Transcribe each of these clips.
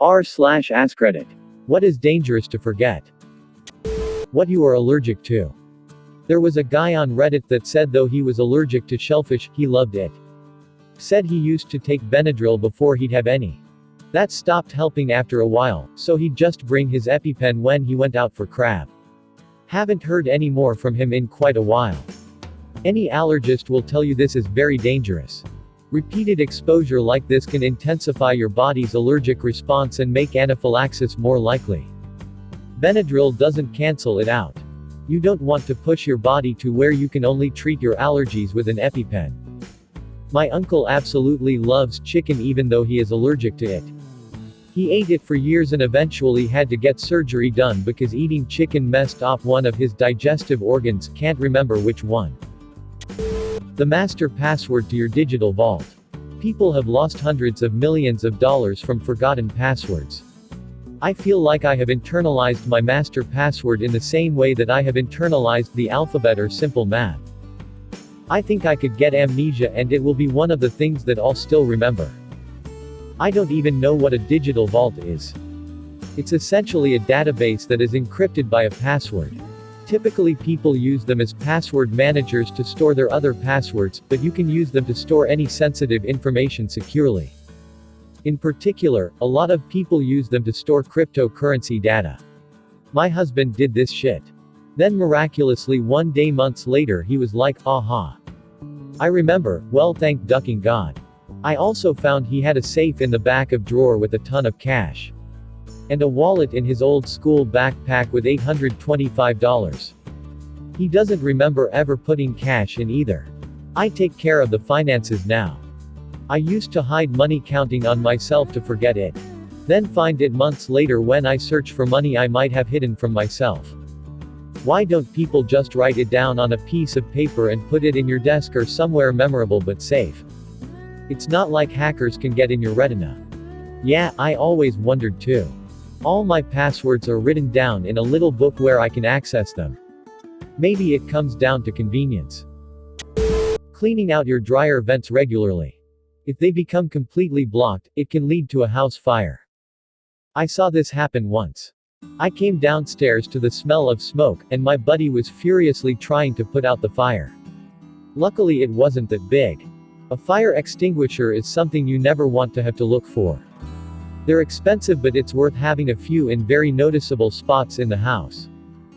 r/askreddit. What is dangerous to forget? What you are allergic to. There was a guy on Reddit that said though he was allergic to shellfish, he loved it. Said he used to take Benadryl before he'd have any. That stopped helping after a while, so he'd just bring his EpiPen when he went out for crab. Haven't heard any more from him in quite a while. Any allergist will tell you this is very dangerous. Repeated exposure like this can intensify your body's allergic response and make anaphylaxis more likely. Benadryl doesn't cancel it out. You don't want to push your body to where you can only treat your allergies with an EpiPen. My uncle absolutely loves chicken even though he is allergic to it. He ate it for years and eventually had to get surgery done because eating chicken messed up one of his digestive organs, can't remember which one. The master password to your digital vault. People have lost hundreds of millions of dollars from forgotten passwords. I feel like I have internalized my master password in the same way that I have internalized the alphabet or simple math. I think I could get amnesia and it will be one of the things that I'll still remember. I don't even know what a digital vault is. It's essentially a database that is encrypted by a password. Typically people use them as password managers to store their other passwords, but you can use them to store any sensitive information securely. In particular, a lot of people use them to store cryptocurrency data. My husband did this shit. Then miraculously one day months later he was like, aha. I remember, well thank ducking God. I also found he had a safe in the back of drawer with a ton of cash. And a wallet in his old school backpack with $825. He doesn't remember ever putting cash in either. I take care of the finances now. I used to hide money counting on myself to forget it. Then find it months later when I search for money I might have hidden from myself. Why don't people just write it down on a piece of paper and put it in your desk or somewhere memorable but safe? It's not like hackers can get in your retina. Yeah, I always wondered too. All my passwords are written down in a little book where I can access them. Maybe it comes down to convenience. Cleaning out your dryer vents regularly. If they become completely blocked, it can lead to a house fire. I saw this happen once. I came downstairs to the smell of smoke, and my buddy was furiously trying to put out the fire. Luckily it wasn't that big. A fire extinguisher is something you never want to have to look for. They're expensive but it's worth having a few in very noticeable spots in the house.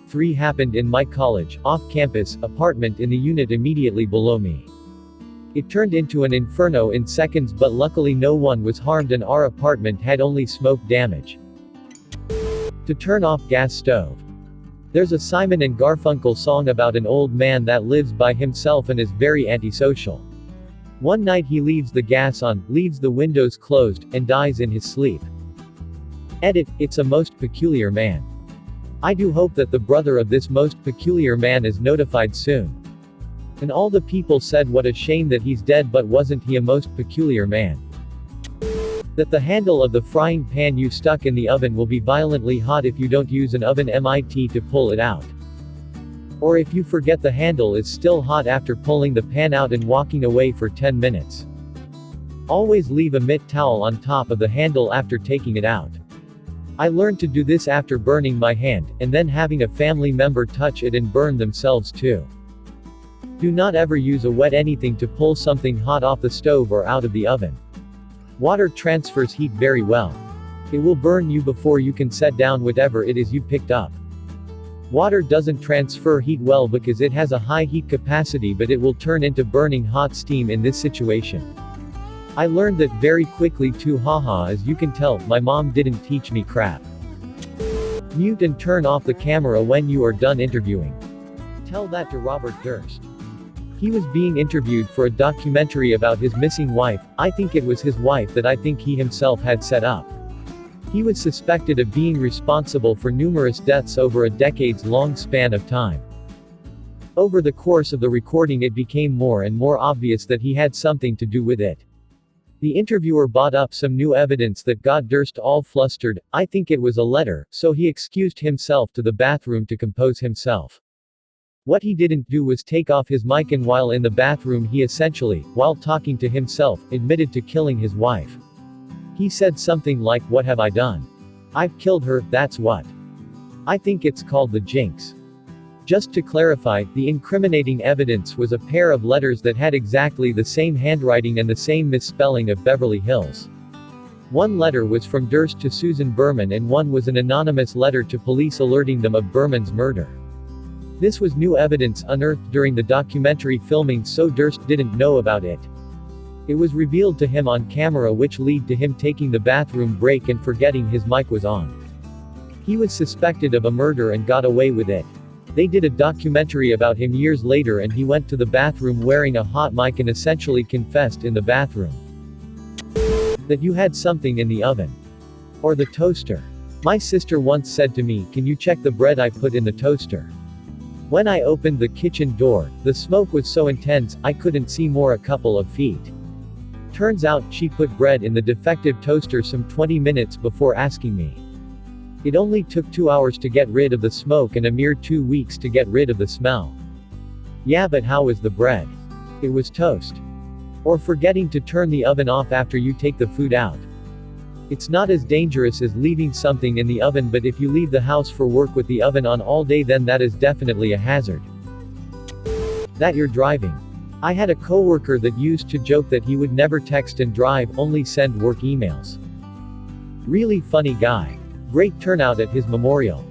3 happened in my college, off-campus, apartment in the unit immediately below me. It turned into an inferno in seconds but luckily no one was harmed and our apartment had only smoke damage. To turn off gas stove. There's a Simon and Garfunkel song about an old man that lives by himself and is very antisocial. One night he leaves the gas on, leaves the windows closed, and dies in his sleep. Edit, it's a most peculiar man. I do hope that the brother of this most peculiar man is notified soon. And all the people said what a shame that he's dead but wasn't he a most peculiar man. That the handle of the frying pan you stuck in the oven will be violently hot if you don't use an oven mitt to pull it out. Or if you forget the handle is still hot after pulling the pan out and walking away for 10 minutes. Always leave a mitt towel on top of the handle after taking it out. I learned to do this after burning my hand, and then having a family member touch it and burn themselves too. Do not ever use a wet anything to pull something hot off the stove or out of the oven. Water transfers heat very well. It will burn you before you can set down whatever it is you picked up. Water doesn't transfer heat well because it has a high heat capacity but it will turn into burning hot steam in this situation. I learned that very quickly too haha as you can tell, my mom didn't teach me crap. Mute and turn off the camera when you are done interviewing. Tell that to Robert Durst. He was being interviewed for a documentary about his missing wife. I think it was his wife that I think he himself had set up. He was suspected of being responsible for numerous deaths over a decades-long span of time. Over the course of the recording it became more and more obvious that he had something to do with it. The interviewer brought up some new evidence that got Durst all flustered. I think it was a letter, so he excused himself to the bathroom to compose himself. What he didn't do was take off his mic, and while in the bathroom he essentially, while talking to himself, admitted to killing his wife. He said something like, "What have I done? I've killed her, that's what. I think it's called the jinx." Just to clarify, the incriminating evidence was a pair of letters that had exactly the same handwriting and the same misspelling of Beverly Hills. One letter was from Durst to Susan Berman and one was an anonymous letter to police alerting them of Berman's murder. This was new evidence unearthed during the documentary filming, so Durst didn't know about it. It was revealed to him on camera, which led to him taking the bathroom break and forgetting his mic was on. He was suspected of a murder and got away with it. They did a documentary about him years later and he went to the bathroom wearing a hot mic and essentially confessed in the bathroom that you had something in the oven. Or the toaster. My sister once said to me, "Can you check the bread I put in the toaster?" When I opened the kitchen door, the smoke was so intense, I couldn't see more a couple of feet. Turns out, she put bread in the defective toaster some 20 minutes before asking me. It only took 2 hours to get rid of the smoke and a mere 2 weeks to get rid of the smell. Yeah, but how was the bread? It was toast. Or forgetting to turn the oven off after you take the food out. It's not as dangerous as leaving something in the oven, but if you leave the house for work with the oven on all day, then that is definitely a hazard. That you're driving. I had a coworker that used to joke that he would never text and drive, only send work emails. Really funny guy. Great turnout at his memorial.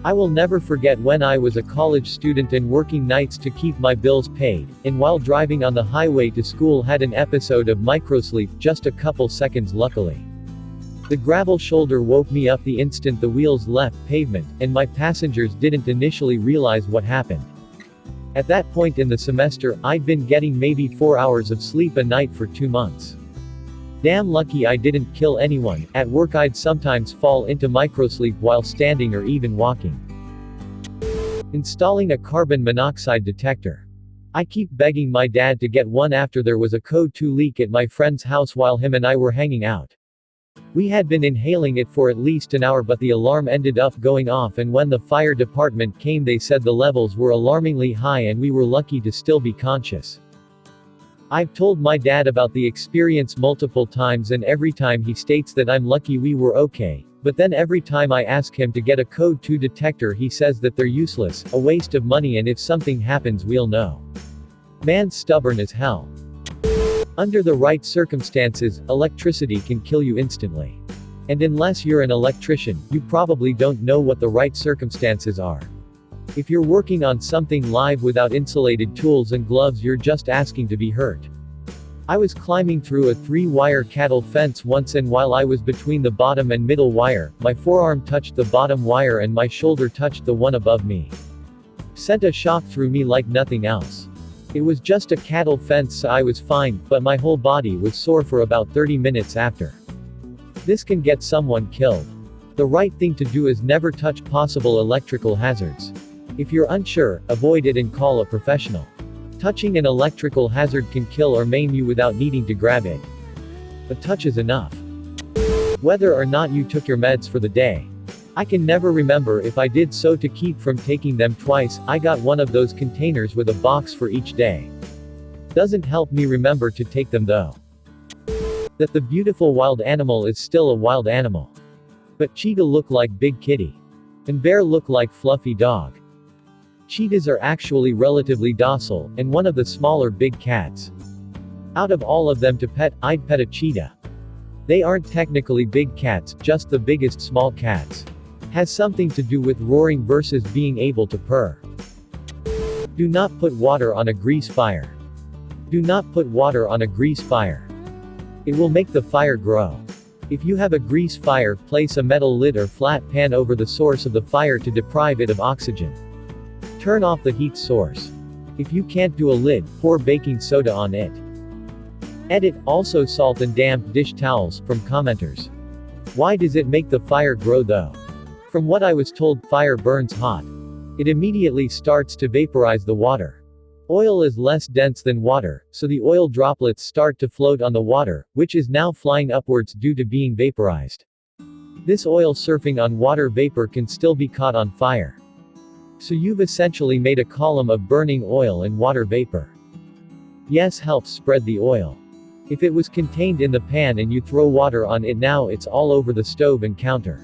I will never forget when I was a college student and working nights to keep my bills paid, and while driving on the highway to school had an episode of microsleep, just a couple seconds luckily. The gravel shoulder woke me up the instant the wheels left pavement, and my passengers didn't initially realize what happened. At that point in the semester, I'd been getting maybe 4 hours of sleep a night for 2 months. Damn lucky I didn't kill anyone. At work I'd sometimes fall into microsleep while standing or even walking. Installing a carbon monoxide detector. I keep begging my dad to get one after there was a code 2 leak at my friend's house while him and I were hanging out. We had been inhaling it for at least an hour, but the alarm ended up going off, and when the fire department came they said the levels were alarmingly high and we were lucky to still be conscious. I've told my dad about the experience multiple times and every time he states that I'm lucky we were okay, but then every time I ask him to get a code 2 detector he says that they're useless, a waste of money, and if something happens we'll know. Man's stubborn as hell. Under the right circumstances, electricity can kill you instantly. And unless you're an electrician, you probably don't know what the right circumstances are. If you're working on something live without insulated tools and gloves, you're just asking to be hurt. I was climbing through a 3-wire cattle fence once, and while I was between the bottom and middle wire, my forearm touched the bottom wire and my shoulder touched the one above me. Sent a shock through me like nothing else. It was just a cattle fence, so I was fine, but my whole body was sore for about 30 minutes after. This can get someone killed. The right thing to do is never touch possible electrical hazards. If you're unsure, avoid it and call a professional. Touching an electrical hazard can kill or maim you without needing to grab it. A touch is enough. Whether or not you took your meds for the day. I can never remember if I did, so to keep from taking them twice, I got one of those containers with a box for each day. Doesn't help me remember to take them though. That the beautiful wild animal is still a wild animal. But cheetah look like big kitty. And bear look like fluffy dog. Cheetahs are actually relatively docile, and one of the smaller big cats. Out of all of them to pet, I'd pet a cheetah. They aren't technically big cats, just the biggest small cats. Has something to do with roaring versus being able to purr. Do not put water on a grease fire. Do not put water on a grease fire. It will make the fire grow. If you have a grease fire, place a metal lid or flat pan over the source of the fire to deprive it of oxygen. Turn off the heat source. If you can't do a lid, pour baking soda on it. Edit, also salt and damp dish towels, from commenters. Why does it make the fire grow though? From what I was told, fire burns hot. It immediately starts to vaporize the water. Oil is less dense than water, so the oil droplets start to float on the water, which is now flying upwards due to being vaporized. This oil surfing on water vapor can still be caught on fire. So you've essentially made a column of burning oil and water vapor. Yes, helps spread the oil. If it was contained in the pan and you throw water on it now it's all over the stove and counter.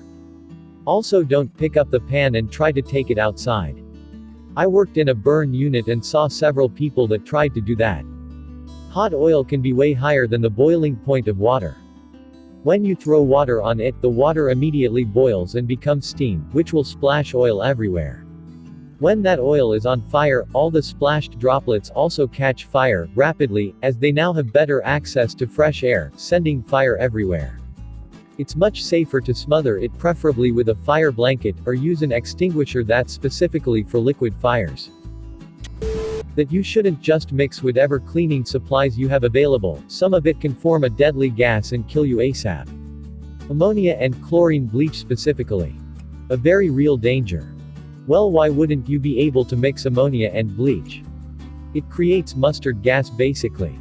Also don't pick up the pan and try to take it outside. I worked in a burn unit and saw several people that tried to do that. Hot oil can be way higher than the boiling point of water. When you throw water on it, the water immediately boils and becomes steam, which will splash oil everywhere. When that oil is on fire, all the splashed droplets also catch fire rapidly, as they now have better access to fresh air, sending fire everywhere. It's much safer to smother it, preferably with a fire blanket, or use an extinguisher that's specifically for liquid fires. That you shouldn't just mix whatever cleaning supplies you have available, some of it can form a deadly gas and kill you ASAP. Ammonia and chlorine bleach specifically. A very real danger. Well, why wouldn't you be able to mix ammonia and bleach? It creates mustard gas basically.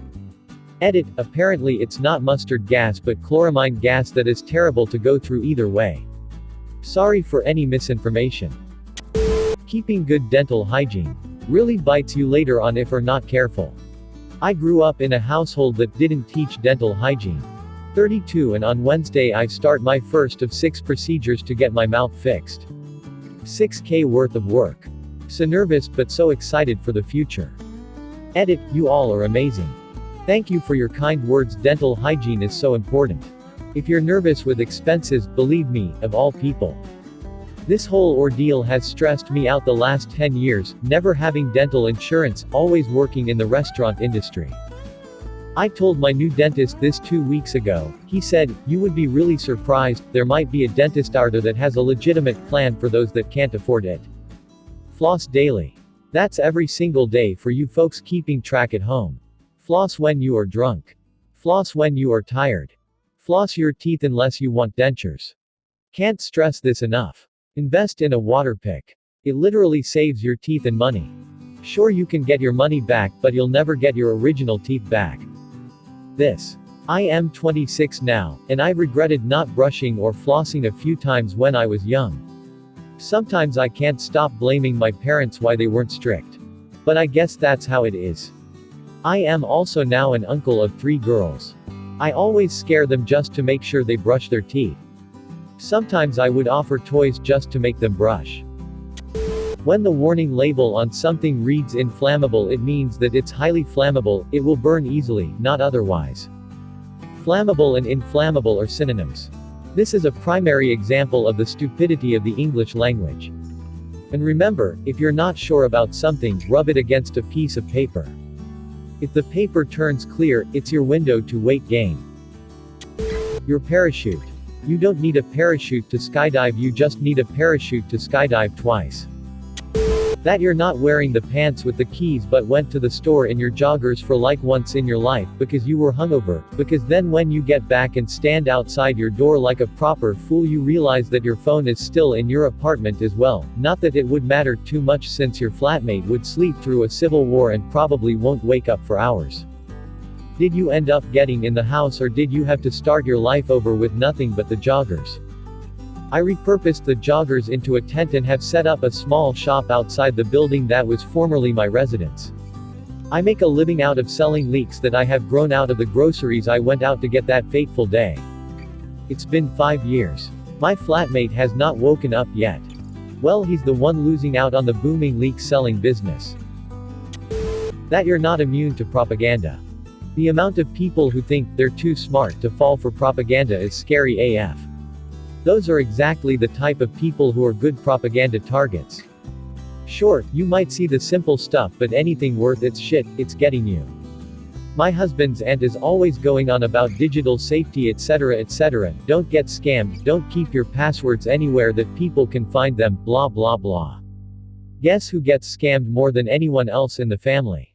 Edit, apparently it's not mustard gas but chloramine gas that is terrible to go through either way. Sorry for any misinformation. Keeping good dental hygiene really bites you later on if you're not careful. I grew up in a household that didn't teach dental hygiene. 32 and on Wednesday I start my first of 6 procedures to get my mouth fixed. 6K worth of work. So nervous but so excited for the future. Edit, you all are amazing. Thank you for your kind words. Dental hygiene is so important. If you're nervous with expenses, believe me, of all people. This whole ordeal has stressed me out the last 10 years, never having dental insurance, always working in the restaurant industry. I told my new dentist this 2 weeks ago. He said, you would be really surprised, there might be a dentist out there that has a legitimate plan for those that can't afford it. Floss daily. That's every single day for you folks keeping track at home. Floss when you are drunk. Floss when you are tired. Floss your teeth unless you want dentures. Can't stress this enough. Invest in a water pick. It literally saves your teeth and money. Sure, you can get your money back, but you'll never get your original teeth back. I am 26 now, and I've regretted not brushing or flossing a few times when I was young. Sometimes I can't stop blaming my parents why they weren't strict. But I guess that's how it is. I am also now an uncle of 3 girls. I always scare them just to make sure they brush their teeth. Sometimes I would offer toys just to make them brush. When the warning label on something reads inflammable, it means that it's highly flammable, it will burn easily, not otherwise. Flammable and inflammable are synonyms. This is a primary example of the stupidity of the English language. And remember, if you're not sure about something, rub it against a piece of paper. If the paper turns clear, it's your window to weight gain. Your parachute. You don't need a parachute to skydive, you just need a parachute to skydive twice. That you're not wearing the pants with the keys but went to the store in your joggers for like once in your life because you were hungover, because then when you get back and stand outside your door like a proper fool you realize that your phone is still in your apartment as well, not that it would matter too much since your flatmate would sleep through a civil war and probably won't wake up for hours. Did you end up getting in the house or did you have to start your life over with nothing but the joggers? I repurposed the joggers into a tent and have set up a small shop outside the building that was formerly my residence. I make a living out of selling leeks that I have grown out of the groceries I went out to get that fateful day. It's been 5 years. My flatmate has not woken up yet. Well, he's the one losing out on the booming leek selling business. That you're not immune to propaganda. The amount of people who think they're too smart to fall for propaganda is scary AF. Those are exactly the type of people who are good propaganda targets. Sure, you might see the simple stuff, but anything worth its shit, it's getting you. My husband's aunt is always going on about digital safety, etc., etc. Don't get scammed, don't keep your passwords anywhere that people can find them, blah blah blah. Guess who gets scammed more than anyone else in the family?